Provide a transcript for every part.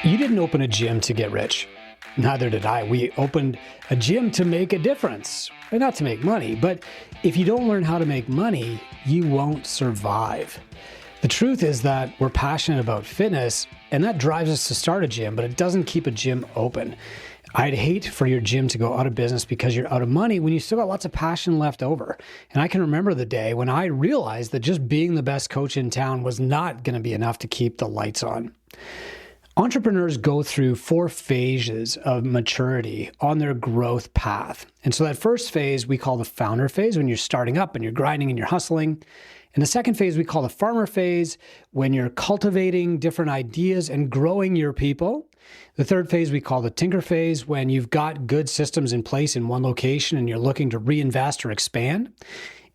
You didn't open a gym to get rich. Neither did I. We opened a gym to make a difference, and not to make money. But if you don't learn how to make money, you won't survive. The truth is that we're passionate about fitness, and that drives us to start a gym, but it doesn't keep a gym open. I'd hate for your gym to go out of business because you're out of money when you still got lots of passion left over. And I can remember the day when I realized that just being the best coach in town was not going to be enough to keep the lights on. Entrepreneurs go through 4 phases of maturity on their growth path. And so that first phase we call the founder phase, when you're starting up and you're grinding and you're hustling. And the second phase we call the farmer phase, when you're cultivating different ideas and growing your people. The third phase we call the tinker phase, when you've got good systems in place in one location and you're looking to reinvest or expand.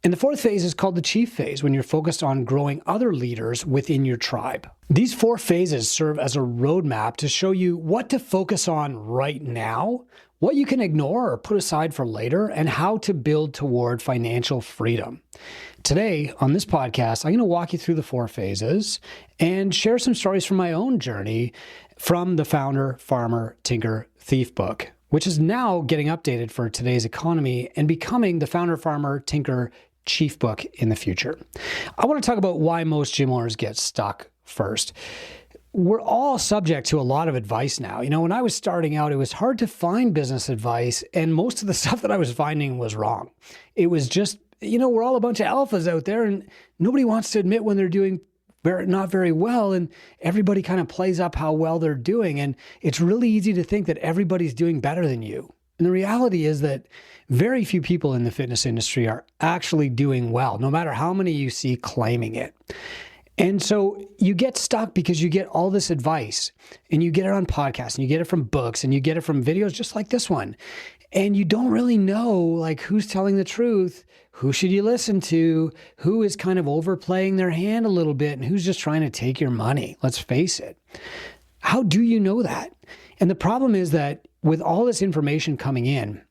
And the fourth phase is called the chief phase, when you're focused on growing other leaders within your tribe. These 4 phases serve as a roadmap to show you what to focus on right now, what you can ignore or put aside for later, and how to build toward financial freedom. Today, on this podcast, I'm going to walk you through the 4 phases and share some stories from my own journey from the Founder, Farmer, Tinker, Thief book, which is now getting updated for today's economy and becoming the Founder, Farmer, Tinker, Chief book in the future. I want to talk about why most gym owners get stuck first. We're all subject to a lot of advice now. You know, when I was starting out, it was hard to find business advice, and most of the stuff that I was finding was wrong. It was just, we're all a bunch of alphas out there, and nobody wants to admit when they're doing not very well, and everybody kind of plays up how well they're doing, and it's really easy to think that everybody's doing better than you. And the reality is that very few people in the fitness industry are actually doing well, no matter how many you see claiming it. And so you get stuck because you get all this advice, and you get it on podcasts, and you get it from books, and you get it from videos just like this one. And you don't really know who's telling the truth, who should you listen to, who is kind of overplaying their hand a little bit, and who's just trying to take your money. Let's face it. How do you know that? And the problem is that with all this information coming in,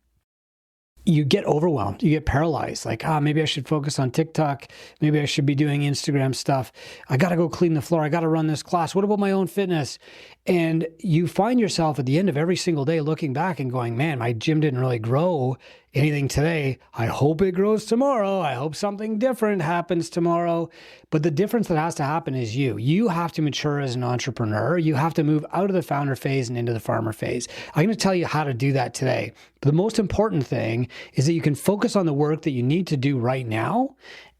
you get overwhelmed, you get paralyzed, maybe I should focus on TikTok, maybe I should be doing Instagram stuff, I got to go clean the floor, I got to run this class, what about my own fitness? And you find yourself at the end of every single day looking back and going, man, my gym didn't really grow anything today. I hope it grows tomorrow. I hope something different happens tomorrow. But the difference that has to happen is you have to mature as an entrepreneur. You have to move out of the founder phase and into the farmer phase. I'm going to tell you how to do that today. But the most important thing is that you can focus on the work that you need to do right now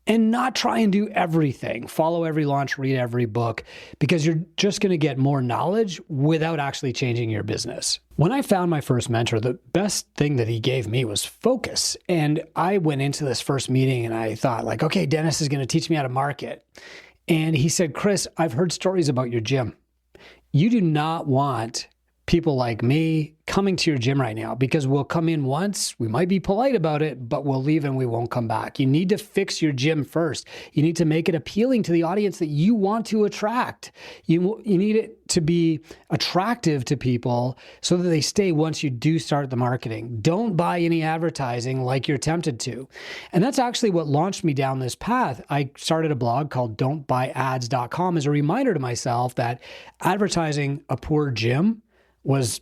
and not try and do everything, follow every launch, read every book, because you're just going to get more knowledge without actually changing your business. When I found my first mentor, the best thing that he gave me was focus. And I went into this first meeting and I thought okay, Dennis is going to teach me how to market. And he said, Chris, I've heard stories about your gym. You do not want people like me coming to your gym right now, because we'll come in once, we might be polite about it, but we'll leave and we won't come back. You need to fix your gym first. You need to make it appealing to the audience that you want to attract. You need it to be attractive to people so that they stay once you do start the marketing. Don't buy any advertising like you're tempted to. And that's actually what launched me down this path. I started a blog called don'tbuyads.com as a reminder to myself that advertising a poor gym was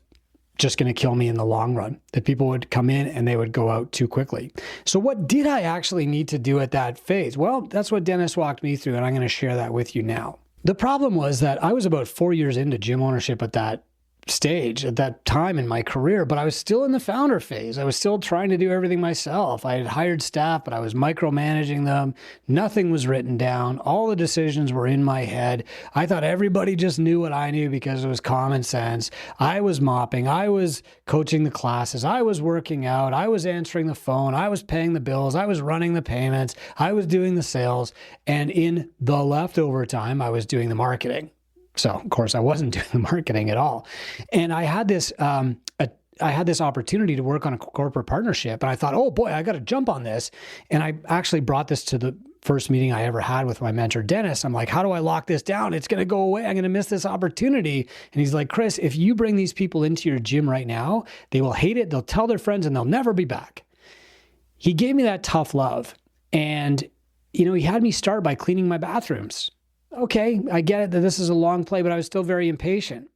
just going to kill me in the long run, that people would come in and they would go out too quickly. So what did I actually need to do at that phase? Well, that's what Dennis walked me through, and I'm going to share that with you now. The problem was that I was about 4 years into gym ownership at that stage, at that time in my career, but I was still in the founder phase. I was still trying to do everything myself. I had hired staff, but I was micromanaging them. Nothing was written down. All the decisions were in my head. I thought everybody just knew what I knew because it was common sense. I was mopping. I was coaching the classes. I was working out. I was answering the phone. I was paying the bills. I was running the payments. I was doing the sales. And in the leftover time, I was doing the marketing. So, of course, I wasn't doing the marketing at all. And I had this opportunity to work on a corporate partnership. And I thought, oh, boy, I got to jump on this. And I actually brought this to the first meeting I ever had with my mentor, Dennis. I'm like, how do I lock this down? It's going to go away. I'm going to miss this opportunity. And he's like, Chris, if you bring these people into your gym right now, they will hate it. They'll tell their friends and they'll never be back. He gave me that tough love. And, he had me start by cleaning my bathrooms. Okay, I get it that this is a long play, but I was still very impatient.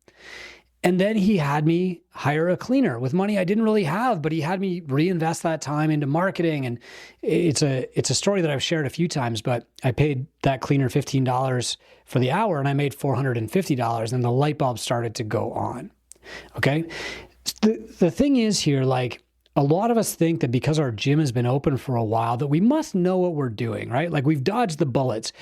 And then he had me hire a cleaner with money I didn't really have, but he had me reinvest that time into marketing. And it's a story that I've shared a few times, but I paid that cleaner $15 for the hour and I made $450 and the light bulb started to go on. Okay. The thing is here, like, a lot of us think that because our gym has been open for a while that we must know what we're doing, right? Like we've dodged the bullets.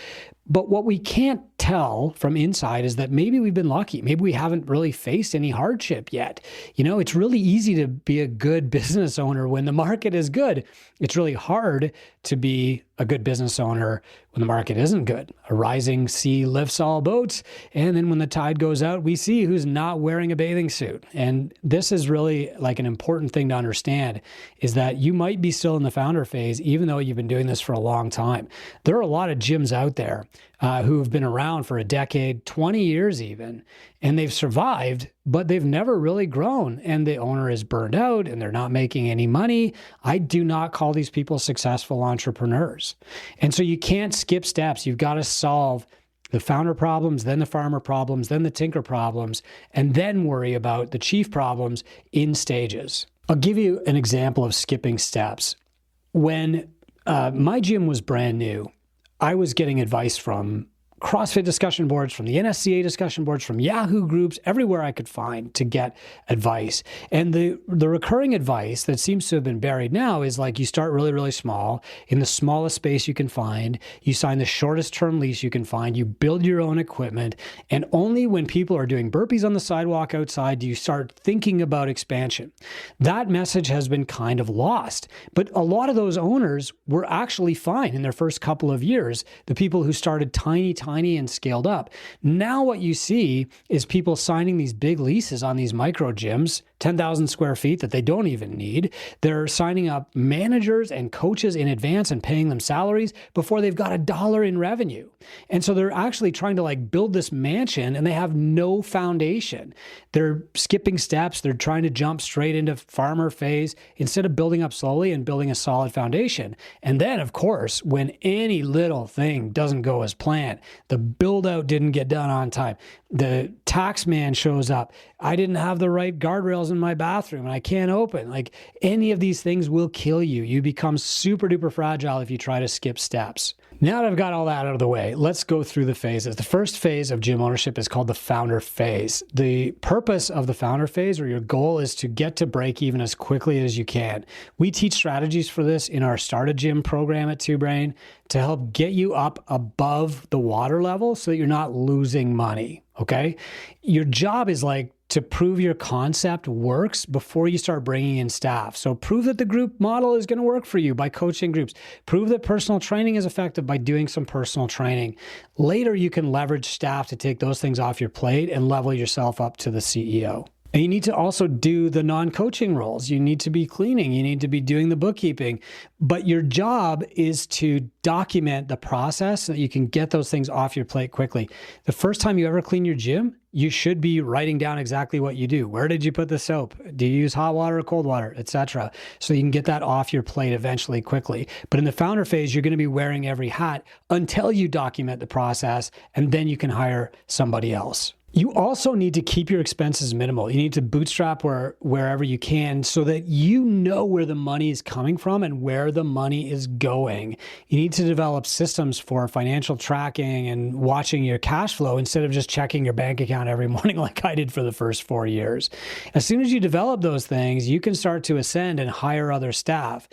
But what we can't tell from inside is that maybe we've been lucky. Maybe we haven't really faced any hardship yet. You know, it's really easy to be a good business owner when the market is good. It's really hard to be a good business owner when the market isn't good. A rising sea lifts all boats. And then when the tide goes out, we see who's not wearing a bathing suit. And this is really like an important thing to understand is that you might be still in the founder phase, even though you've been doing this for a long time. There are a lot of gyms out there who have been around for a decade, 20 years even, and they've survived, but they've never really grown. And the owner is burned out and they're not making any money. I do not call these people successful entrepreneurs. And so you can't skip steps. You've got to solve the founder problems, then the farmer problems, then the tinker problems, and then worry about the chief problems in stages. I'll give you an example of skipping steps. When my gym was brand new, I was getting advice from CrossFit discussion boards, from the NSCA discussion boards, from Yahoo groups, everywhere I could find to get advice. And the recurring advice that seems to have been buried now is like you start really, really small in the smallest space you can find. You sign the shortest term lease you can find. You build your own equipment. And only when people are doing burpees on the sidewalk outside do you start thinking about expansion. That message has been kind of lost. But a lot of those owners were actually fine in their first couple of years. The people who started tiny and scaled up. Now what you see is people signing these big leases on these micro gyms, 10,000 square feet that they don't even need. They're signing up managers and coaches in advance and paying them salaries before they've got $1 in revenue. And so they're actually trying to like build this mansion and they have no foundation. They're skipping steps. They're trying to jump straight into farmer phase instead of building up slowly and building a solid foundation. And then of course, when any little thing doesn't go as planned, the build out didn't get done on time, the tax man shows up, I didn't have the right guardrails in my bathroom and I can't open. Like any of these things will kill you. You become super duper fragile if you try to skip steps. Now that I've got all that out of the way, let's go through the phases. The first phase of gym ownership is called the founder phase. The purpose of the founder phase, or your goal, is to get to break even as quickly as you can. We teach strategies for this in our Start a Gym program at Two Brain to help get you up above the water level so that you're not losing money, okay? Your job is like to prove your concept works before you start bringing in staff. So prove that the group model is going to work for you by coaching groups. Prove that personal training is effective by doing some personal training. Later, you can leverage staff to take those things off your plate and level yourself up to the CEO. And you need to also do the non-coaching roles. You need to be cleaning. You need to be doing the bookkeeping. But your job is to document the process so that you can get those things off your plate quickly. The first time you ever clean your gym, you should be writing down exactly what you do. Where did you put the soap? Do you use hot water or cold water, etc.? So you can get that off your plate eventually quickly. But in the founder phase, you're going to be wearing every hat until you document the process, and then you can hire somebody else. You also need to keep your expenses minimal. You need to bootstrap wherever you can so that you know where the money is coming from and where the money is going. You need to develop systems for financial tracking and watching your cash flow instead of just checking your bank account every morning like I did for the first 4 years. As soon as you develop those things, you can start to ascend and hire other staff.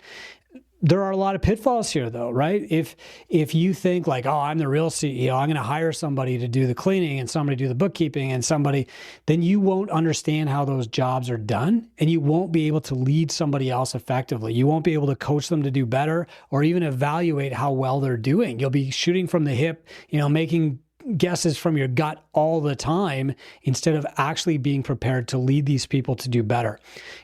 There are a lot of pitfalls here though, right? If you think like, oh, I'm the real CEO, I'm going to hire somebody to do the cleaning and somebody to do the bookkeeping and somebody, then you won't understand how those jobs are done and you won't be able to lead somebody else effectively. You won't be able to coach them to do better or even evaluate how well they're doing. You'll be shooting from the hip, making guesses from your gut all the time instead of actually being prepared to lead these people to do better.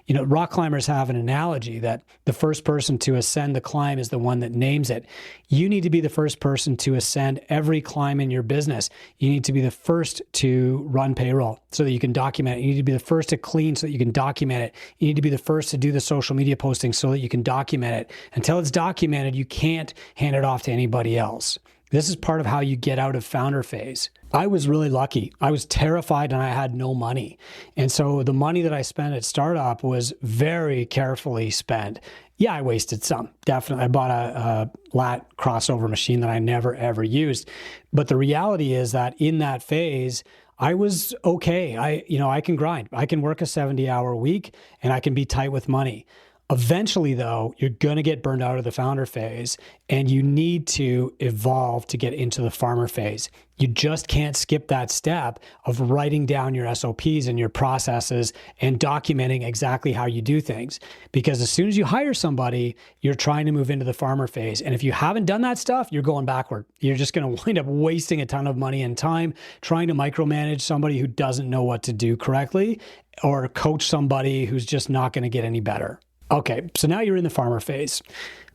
Rock climbers have an analogy that the first person to ascend the climb is the one that names it. You need to be the first person to ascend every climb in your business. You need to be the first to run payroll so that you can document it. You need to be the first to clean so that you can document it. You need to be the first to do the social media posting so that you can document it. Until it's documented, you can't hand it off to anybody else. This is part of how you get out of founder phase. I was really lucky. I was terrified and I had no money. And so the money that I spent at startup was very carefully spent. Yeah, I wasted some, definitely. I bought a lat crossover machine that I never ever used. But the reality is that in that phase, I was okay. I can grind. I can work a 70-hour week and I can be tight with money. Eventually, though, you're going to get burned out of the founder phase and you need to evolve to get into the farmer phase. You just can't skip that step of writing down your SOPs and your processes and documenting exactly how you do things. Because as soon as you hire somebody, you're trying to move into the farmer phase. And if you haven't done that stuff, you're going backward. You're just going to wind up wasting a ton of money and time trying to micromanage somebody who doesn't know what to do correctly or coach somebody who's just not going to get any better. Okay, so now you're in the farmer phase.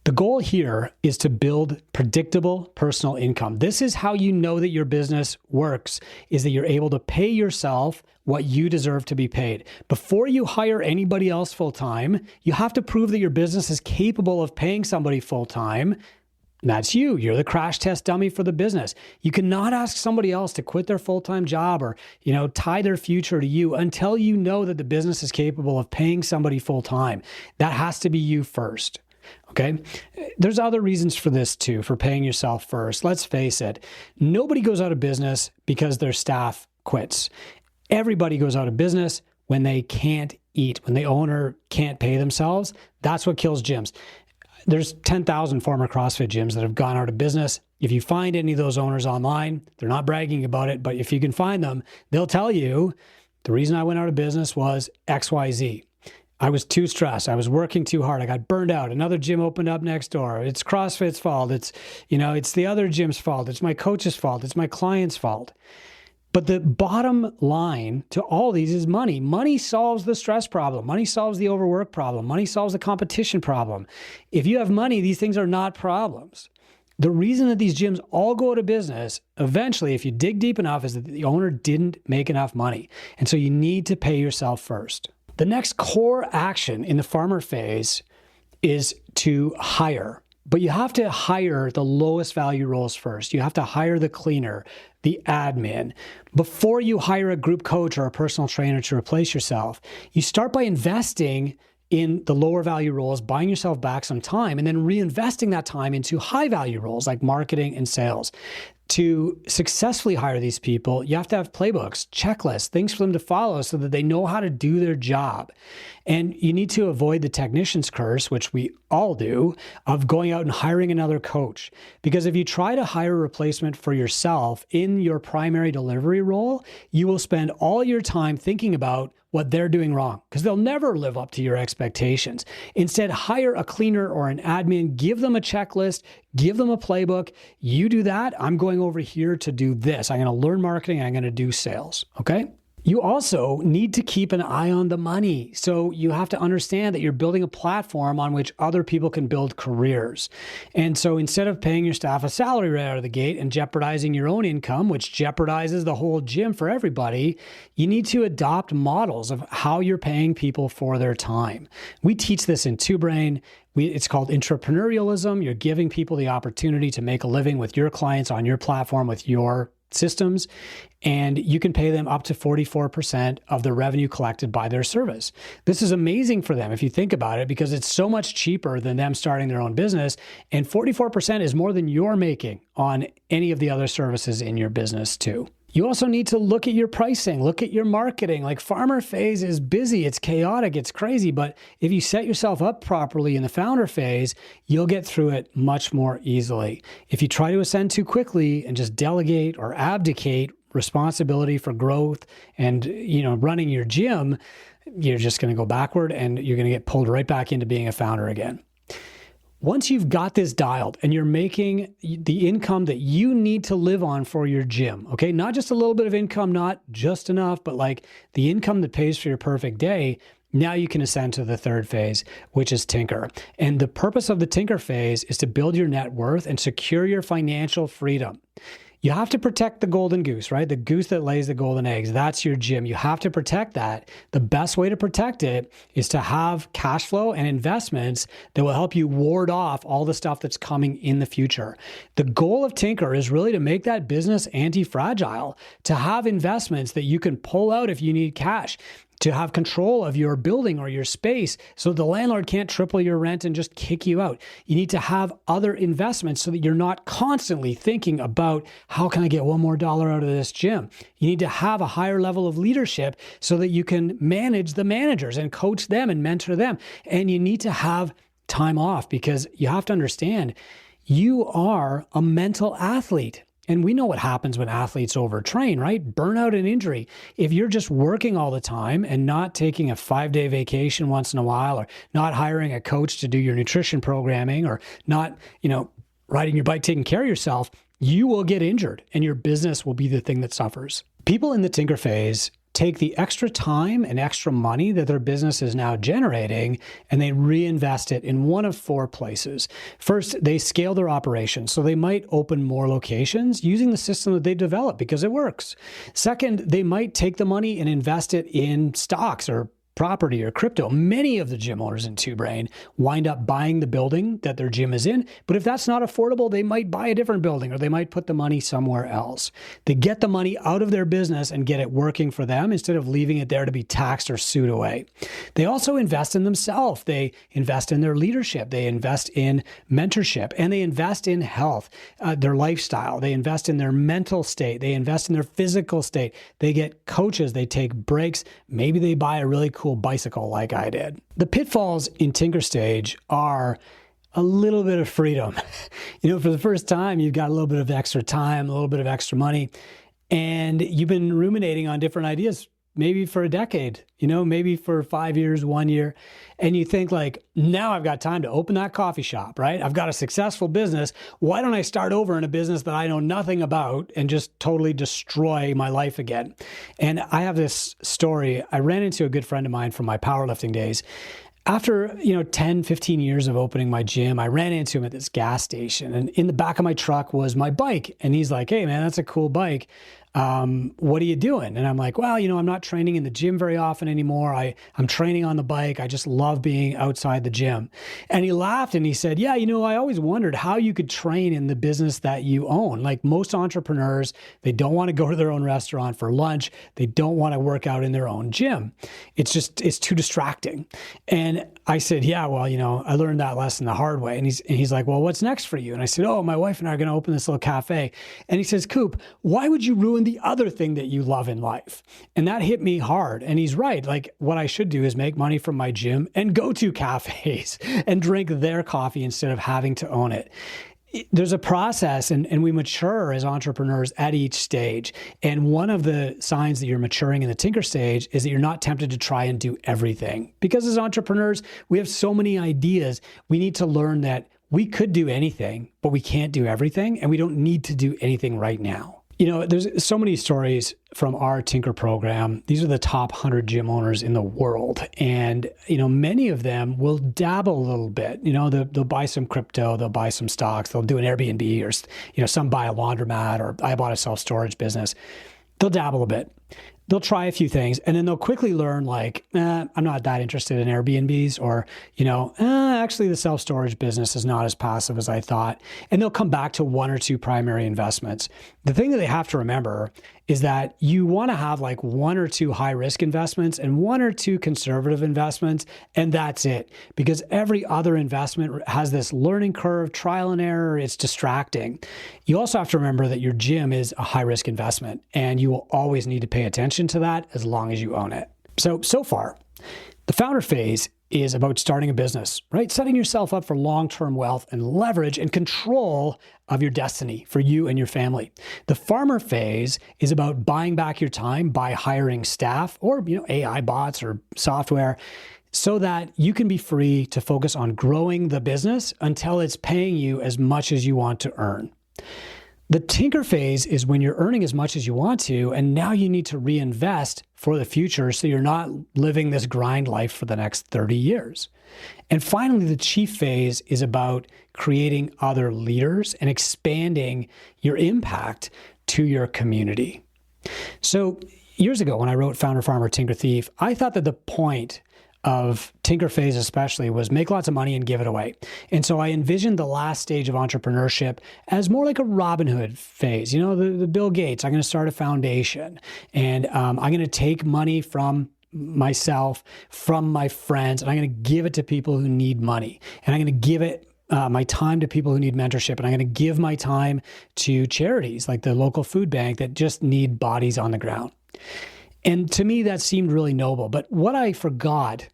The goal here is to build predictable personal income. This is how you know that your business works, is that you're able to pay yourself what you deserve to be paid. Before you hire anybody else full-time, you have to prove that your business is capable of paying somebody full-time. That's you. You're the crash test dummy for the business. You cannot ask somebody else to quit their full-time job or, tie their future to you until you know that the business is capable of paying somebody full-time. That has to be you first. Okay. There's other reasons for this too, for paying yourself first. Let's face it. Nobody goes out of business because their staff quits. Everybody goes out of business when they can't eat, when the owner can't pay themselves. That's what kills gyms. There's 10,000 former CrossFit gyms that have gone out of business. If you find any of those owners online, they're not bragging about it, but if you can find them, they'll tell you the reason I went out of business was XYZ. I was too stressed. I was working too hard. I got burned out. Another gym opened up next door. It's CrossFit's fault. It's the other gym's fault. It's my coach's fault. It's my client's fault. But the bottom line to all these is money. Money solves the stress problem. Money solves the overwork problem. Money solves the competition problem. If you have money, these things are not problems. The reason that these gyms all go out of business, eventually, if you dig deep enough, is that the owner didn't make enough money. And so you need to pay yourself first. The next core action in the farmer phase is to hire. But you have to hire the lowest value roles first. You have to hire the cleaner, the admin. Before you hire a group coach or a personal trainer to replace yourself, you start by investing in the lower value roles, buying yourself back some time, and then reinvesting that time into high value roles like marketing and sales. To successfully hire these people, you have to have playbooks, checklists, things for them to follow so that they know how to do their job. And you need to avoid the technician's curse, which we all do, of going out and hiring another coach. Because if you try to hire a replacement for yourself in your primary delivery role, you will spend all your time thinking about what they're doing wrong because they'll never live up to your expectations. Instead, hire a cleaner or an admin, give them a checklist, give them a playbook. You do that. I'm going over here to do this. I'm going to learn marketing. I'm going to do sales. Okay. You also need to keep an eye on the money. So you have to understand that you're building a platform on which other people can build careers. And so instead of paying your staff a salary right out of the gate and jeopardizing your own income, which jeopardizes the whole gym for everybody, you need to adopt models of how you're paying people for their time. We teach this in Two Brain. It's called entrepreneurialism. You're giving people the opportunity to make a living with your clients on your platform with your systems, and you can pay them up to 44% of the revenue collected by their service. This is amazing for them if you think about it, because it's so much cheaper than them starting their own business, and 44% is more than you're making on any of the other services in your business too. You also need to look at your pricing, look at your marketing. Like farmer phase is busy, it's chaotic, it's crazy, but if you set yourself up properly in the founder phase, you'll get through it much more easily. If you try to ascend too quickly and just delegate or abdicate responsibility for growth and, running your gym, you're just going to go backward and you're going to get pulled right back into being a founder again. Once you've got this dialed and you're making the income that you need to live on for your gym, okay, not just a little bit of income, not just enough, but like the income that pays for your perfect day, now you can ascend to the third phase, which is tinker. And the purpose of the tinker phase is to build your net worth and secure your financial freedom. You have to protect the golden goose, right? The goose that lays the golden eggs. That's your gym. You have to protect that. The best way to protect it is to have cash flow and investments that will help you ward off all the stuff that's coming in the future. The goal of Tinker is really to make that business anti-fragile, to have investments that you can pull out if you need cash, to have control of your building or your space so the landlord can't triple your rent and just kick you out. You need to have other investments so that you're not constantly thinking about how can I get one more dollar out of this gym. You need to have a higher level of leadership so that you can manage the managers and coach them and mentor them. And you need to have time off because you have to understand you are a mental athlete. And we know what happens when athletes overtrain, right? Burnout and injury. If you're just working all the time and not taking a 5-day vacation once in a while, or not hiring a coach to do your nutrition programming, or not, riding your bike, taking care of yourself, you will get injured and your business will be the thing that suffers. People in the Tinker phase take the extra time and extra money that their business is now generating and they reinvest it in one of 4 places. First, they scale their operations. So they might open more locations using the system that they developed because it works. Second, they might take the money and invest it in stocks or property or crypto. Many of the gym owners in Two Brain wind up buying the building that their gym is in, but if that's not affordable, they might buy a different building or they might put the money somewhere else. They get the money out of their business and get it working for them instead of leaving it there to be taxed or sued away. They also invest in themselves. They invest in their leadership. They invest in mentorship, and they invest in health, their lifestyle. They invest in their mental state. They invest in their physical state. They get coaches. They take breaks. Maybe they buy a really cool bicycle like I did. The pitfalls in Tinker Stage are a little bit of freedom. For the first time, you've got a little bit of extra time, a little bit of extra money, and you've been ruminating on different ideas, maybe for a decade, maybe for 5 years, 1 year. And you think like, now I've got time to open that coffee shop, right? I've got a successful business. Why don't I start over in a business that I know nothing about and just totally destroy my life again? And I have this story. I ran into a good friend of mine from my powerlifting days. After, 10, 15 years of opening my gym, I ran into him at this gas station, and in the back of my truck was my bike. And he's like, "Hey man, that's a cool bike. What are you doing?" And I'm like, "Well, I'm not training in the gym very often anymore. I'm training on the bike. I just love being outside the gym." And he laughed and he said, "Yeah, I always wondered how you could train in the business that you own. Like most entrepreneurs, they don't want to go to their own restaurant for lunch. They don't want to work out in their own gym. It's too distracting." And I said, "Yeah, well, I learned that lesson the hard way." And he's like, "Well, what's next for you?" And I said, "Oh, my wife and I are going to open this little cafe." And he says, "Coop, why would you ruin the other thing that you love in life?" And that hit me hard. And he's right. Like, what I should do is make money from my gym and go to cafes and drink their coffee instead of having to own it. There's a process, and we mature as entrepreneurs at each stage. And one of the signs that you're maturing in the Tinker stage is that you're not tempted to try and do everything. Because as entrepreneurs, we have so many ideas. We need to learn that we could do anything, but we can't do everything, and we don't need to do anything right now. There's so many stories from our Tinker program. These are the top 100 gym owners in the world. And, many of them will dabble a little bit. They'll buy some crypto, they'll buy some stocks, they'll do an Airbnb, or, some buy a laundromat, or I bought a self-storage business. They'll dabble a bit. They'll try a few things, and then they'll quickly learn like, I'm not that interested in Airbnbs, or, actually the self-storage business is not as passive as I thought. And they'll come back to 1 or 2 primary investments. The thing that they have to remember is that you want to have like 1 or 2 high-risk investments and 1 or 2 conservative investments, and that's it. Because every other investment has this learning curve, trial and error. It's distracting. You also have to remember that your gym is a high-risk investment, and you will always need to pay attention to that as long as you own it. So far, the founder phase is about starting a business, right? Setting yourself up for long-term wealth and leverage and control of your destiny for you and your family. The farmer phase is about buying back your time by hiring staff or, AI bots or software so that you can be free to focus on growing the business until it's paying you as much as you want to earn. The tinker phase is when you're earning as much as you want to, and now you need to reinvest for the future so you're not living this grind life for the next 30 years. And finally, the chief phase is about creating other leaders and expanding your impact to your community. So years ago, when I wrote Founder, Farmer, Tinker, Thief, I thought that the point of tinker phase especially was make lots of money and give it away. And so I envisioned the last stage of entrepreneurship as more like a Robin Hood phase. You know, the Bill Gates, I'm going to start a foundation, and I'm going to take money from myself, from my friends, and I'm going to give it to people who need money. And I'm going to give it my time to people who need mentorship. And I'm going to give my time to charities like the local food bank that just need bodies on the ground. And to me, that seemed really noble. But what I forgot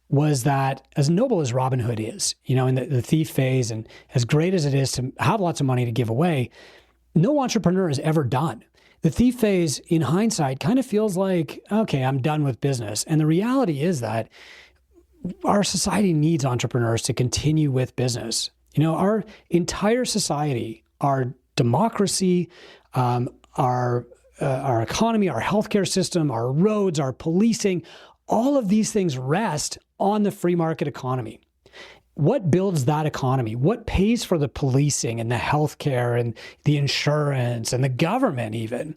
was that as noble as Robin Hood is, you know, in the thief phase, and as great as it is to have lots of money to give away, no entrepreneur is ever done. The thief phase, in hindsight, kind of feels like, okay, I'm done with business. And the reality is that our society needs entrepreneurs to continue with business. You know, our entire society, our democracy, our economy, our healthcare system, our roads, our policing, all of these things rest on the free market economy. What builds that economy? What pays for the policing and the healthcare and the insurance and the government even?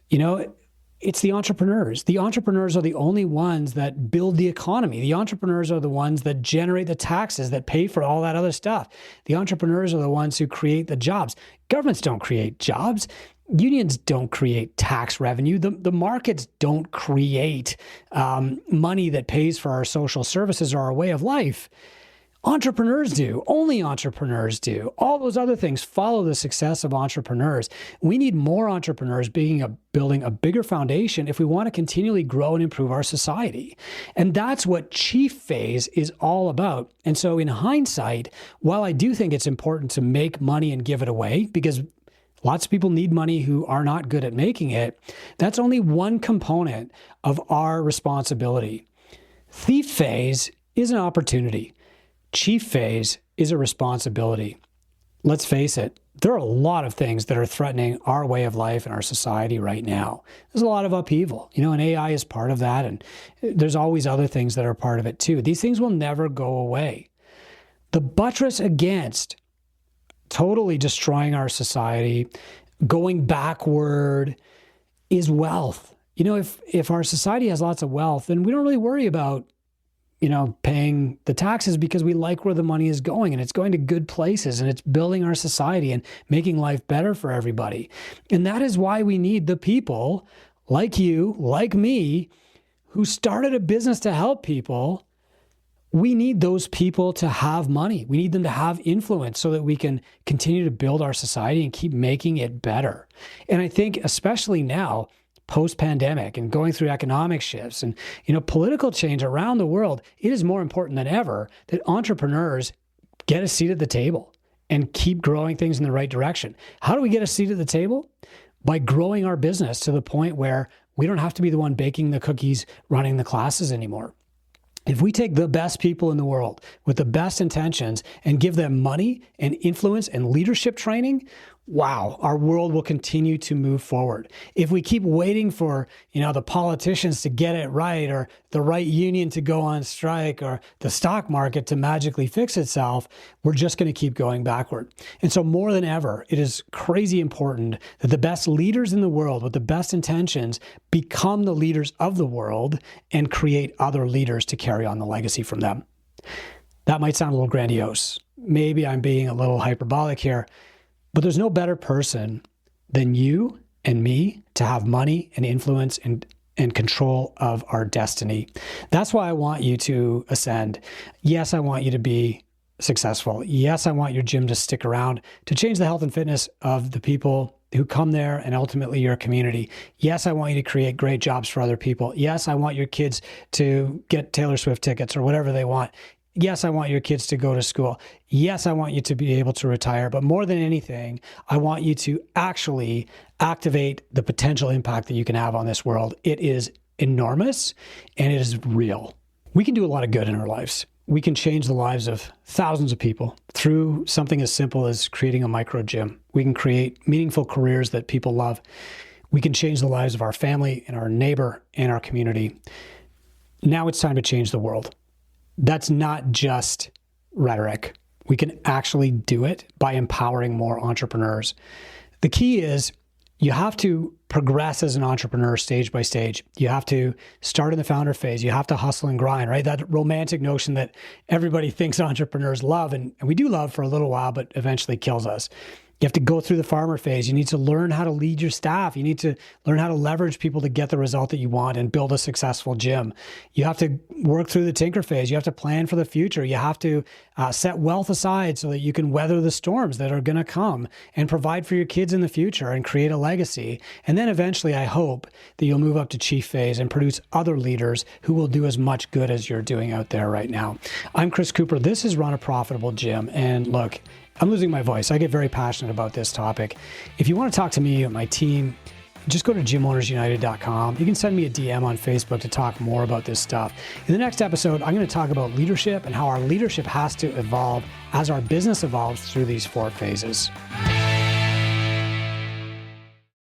You know, it's the entrepreneurs. The entrepreneurs are the only ones that build the economy. The entrepreneurs are the ones that generate the taxes that pay for all that other stuff. The entrepreneurs are the ones who create the jobs. Governments don't create jobs. Unions don't create tax revenue. The markets don't create money that pays for our social services or our way of life. Entrepreneurs do. Only entrepreneurs do. All those other things follow the success of entrepreneurs. We need more entrepreneurs building a bigger foundation if we want to continually grow and improve our society. And that's what chief phase is all about. And so in hindsight, while I do think it's important to make money and give it away, because lots of people need money who are not good at making it, that's only one component of our responsibility. Thief phase is an opportunity. Chief phase is a responsibility. Let's face it, there are a lot of things that are threatening our way of life and our society right now. There's a lot of upheaval, you know, and AI is part of that. And there's always other things that are part of it too. These things will never go away. The buttress against totally destroying our society, going backward, is wealth. You know, if our society has lots of wealth, then we don't really worry about, you know, paying the taxes because we like where the money is going and it's going to good places and it's building our society and making life better for everybody. And that is why we need the people like you, like me, who started a business to help people. We need those people to have money. We need them to have influence so that we can continue to build our society and keep making it better. And I think especially now, post-pandemic and going through economic shifts and, you know, political change around the world, it is more important than ever that entrepreneurs get a seat at the table and keep growing things in the right direction. How do we get a seat at the table? By growing our business to the point where we don't have to be the one baking the cookies, running the classes anymore. If we take the best people in the world with the best intentions and give them money and influence and leadership training, wow, our world will continue to move forward. If we keep waiting for, you know, the politicians to get it right, or the right union to go on strike, or the stock market to magically fix itself, we're just going to keep going backward. And so more than ever, it is crazy important that the best leaders in the world with the best intentions become the leaders of the world and create other leaders to carry on the legacy from them. That might sound a little grandiose. Maybe I'm being a little hyperbolic here, but there's no better person than you and me to have money and influence and control of our destiny. That's why I want you to ascend. Yes, I want you to be successful. Yes, I want your gym to stick around to change the health and fitness of the people who come there and ultimately your community. Yes, I want you to create great jobs for other people. Yes, I want your kids to get Taylor Swift tickets or whatever they want. Yes, I want your kids to go to school. Yes, I want you to be able to retire. But more than anything, I want you to actually activate the potential impact that you can have on this world. It is enormous and it is real. We can do a lot of good in our lives. we can change the lives of thousands of people through something as simple as creating a micro gym. We can create meaningful careers that people love. We can change the lives of our family and our neighbor and our community. Now it's time to change the world. That's not just rhetoric. We can actually do it by empowering more entrepreneurs. The key is you have to progress as an entrepreneur stage by stage. You have to start in the founder phase. You have to hustle and grind, right? That romantic notion that everybody thinks entrepreneurs love, and we do love for a little while, but eventually kills us. You have to go through the farmer phase. You need to learn how to lead your staff. You need to learn how to leverage people to get the result that you want and build a successful gym. You have to work through the tinker phase. You have to plan for the future. You have to set wealth aside so that you can weather the storms that are going to come and provide for your kids in the future and create a legacy. And then eventually, I hope that you'll move up to chief phase and produce other leaders who will do as much good as you're doing out there right now. I'm Chris Cooper. This is Run a Profitable Gym. And look, I'm losing my voice. I get very passionate about this topic. If you want to talk to me and my team, just go to gymownersunited.com. You can send me a DM on Facebook to talk more about this stuff. In the next episode, I'm going to talk about leadership and how our leadership has to evolve as our business evolves through these 4 phases.